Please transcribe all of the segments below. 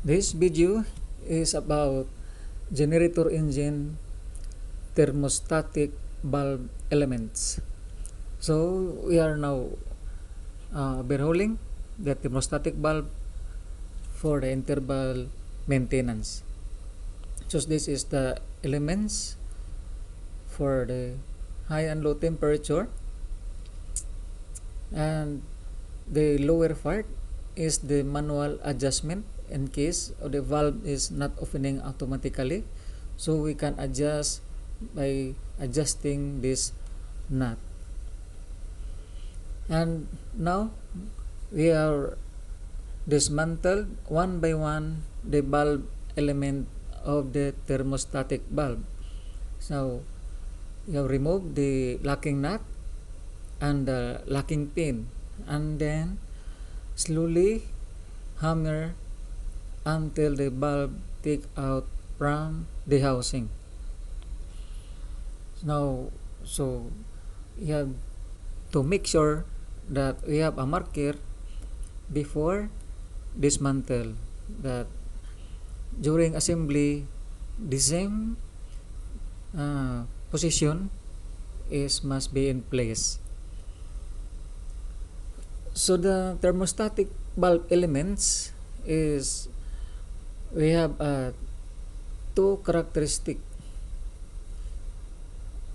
This video is about generator engine thermostatic valve elements. So we are now overhauling the thermostatic valve for the interval maintenance. So this is the elements for the high and low temperature, and the lower part is the manual adjustment in case the valve is not opening automatically, so we can adjust by adjusting this nut. And now we are dismantled one by one the valve element of the thermostatic valve. So you have removed the locking nut and the locking pin, and then slowly hammer until the valve take out from the housing. Now, so you have to make sure that we have a marker before dismantle, that during assembly the same position must be in place. So the thermostatic valve elements is, we have two characteristic.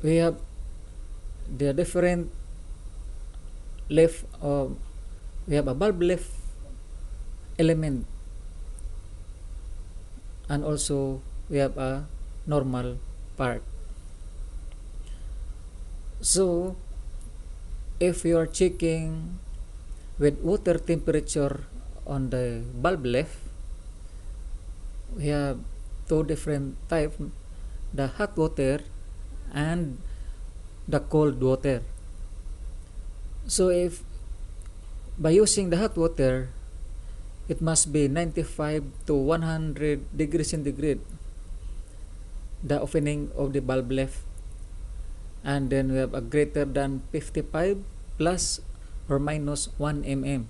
We have the different left of, we have a valve left element, and also we have a normal part. So if you are checking with water temperature on the valve left, we have two different type, the hot water and the cold water. So if by using the hot water, it must be 95 to 100 degrees centigrade, the opening of the valve left, and then we have a greater than 55 plus or minus 1 mm.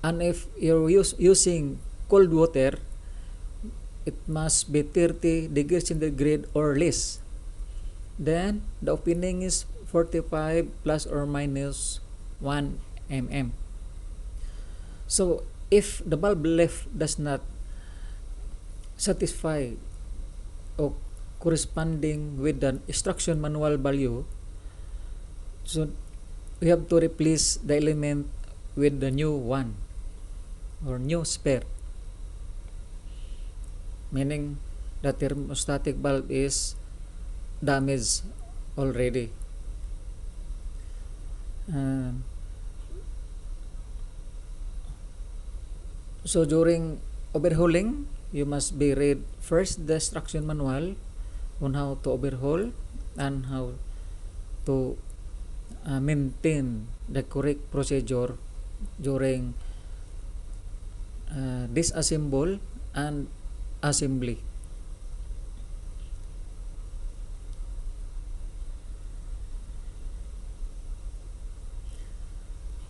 And if you're using cold water, it must be 30 degrees centigrade or less, then the opening is 45 plus or minus 1 mm. So if the valve left does not satisfy or corresponding with the instruction manual value, so we have to replace the element with the new one or new spare, meaning the thermostatic valve is damaged already. So during overhauling, you must be read first the instruction manual on how to overhaul and how to maintain the correct procedure during disassemble and assembly.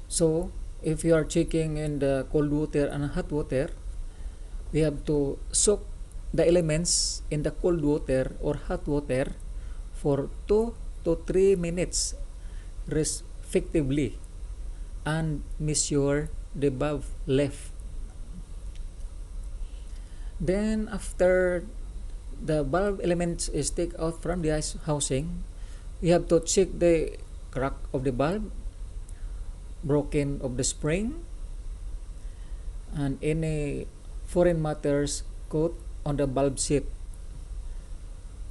So if you are checking in the cold water and hot water, we have to soak the elements in the cold water or hot water for 2 to 3 minutes respectively, and measure the valve left. Then after the valve elements is take out from the housing, we have to check the crack of the valve, broken of the spring, and any foreign matters caught on the valve seat.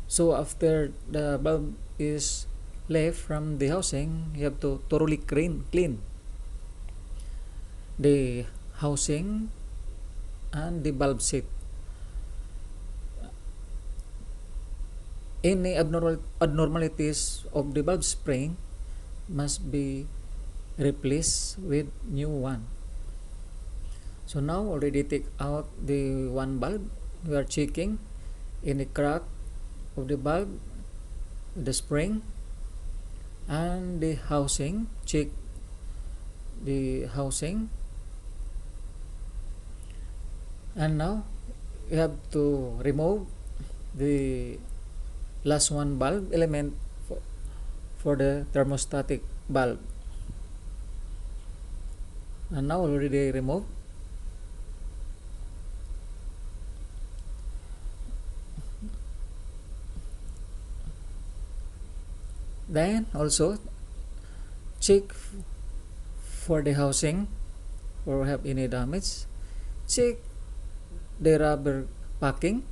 So after the valve is left from the housing, you have to thoroughly clean the housing and the valve seat. Any abnormalities of the valve spring must be replaced with new one. So now already take out the one valve, we are checking any crack of the valve, the spring and the housing. Check the housing And now you have to remove the last one bulb element for the thermostatic bulb. And now already removed. Then also check for the housing or have any damage. Check the rubber packing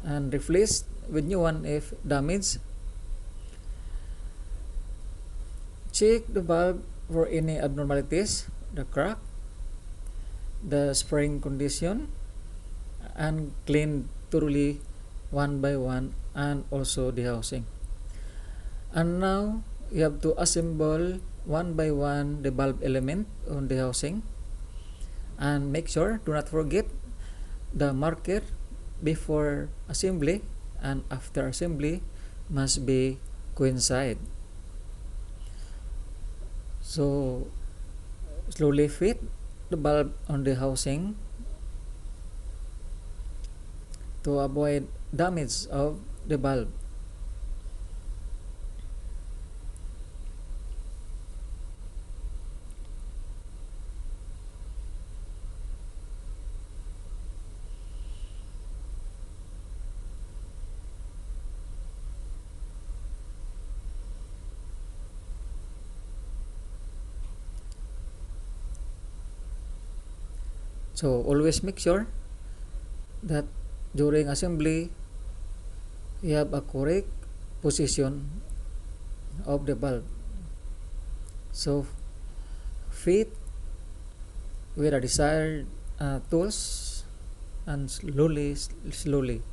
and replace with new one if damaged. Check the bulb for any abnormalities, the crack, the spring condition, and clean thoroughly one by one, and also the housing. And now you have to assemble one by one the bulb element on the housing, and make sure, do not forget the marker before assembly and after assembly must be coincide. So slowly fit the bulb on the housing to avoid damage of the bulb. So always make sure that during assembly you have a correct position of the bulb. So fit with a desired tools and slowly.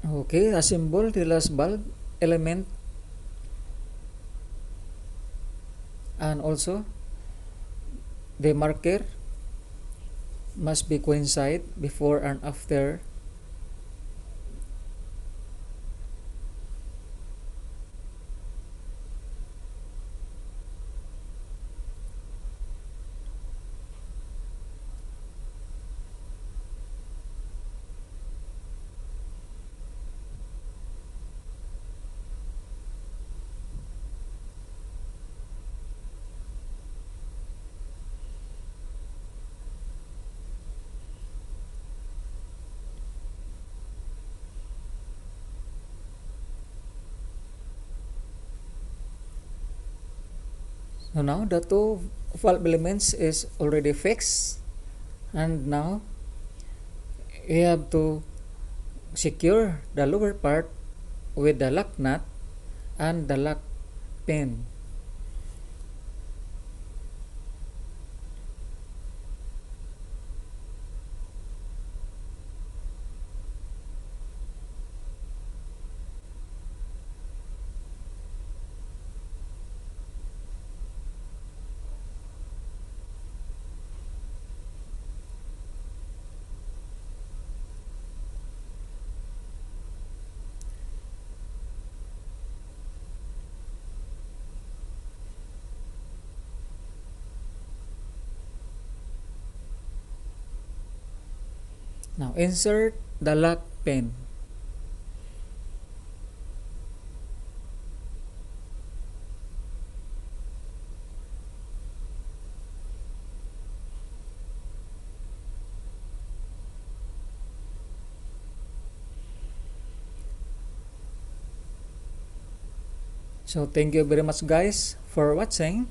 Okay, assemble the last bulb element, and also the marker must be coincide before and after. So now the two valve elements is already fixed, and now you have to secure the lower part with the lock nut and the lock pin. Now insert the lock pin. So thank you very much guys for watching.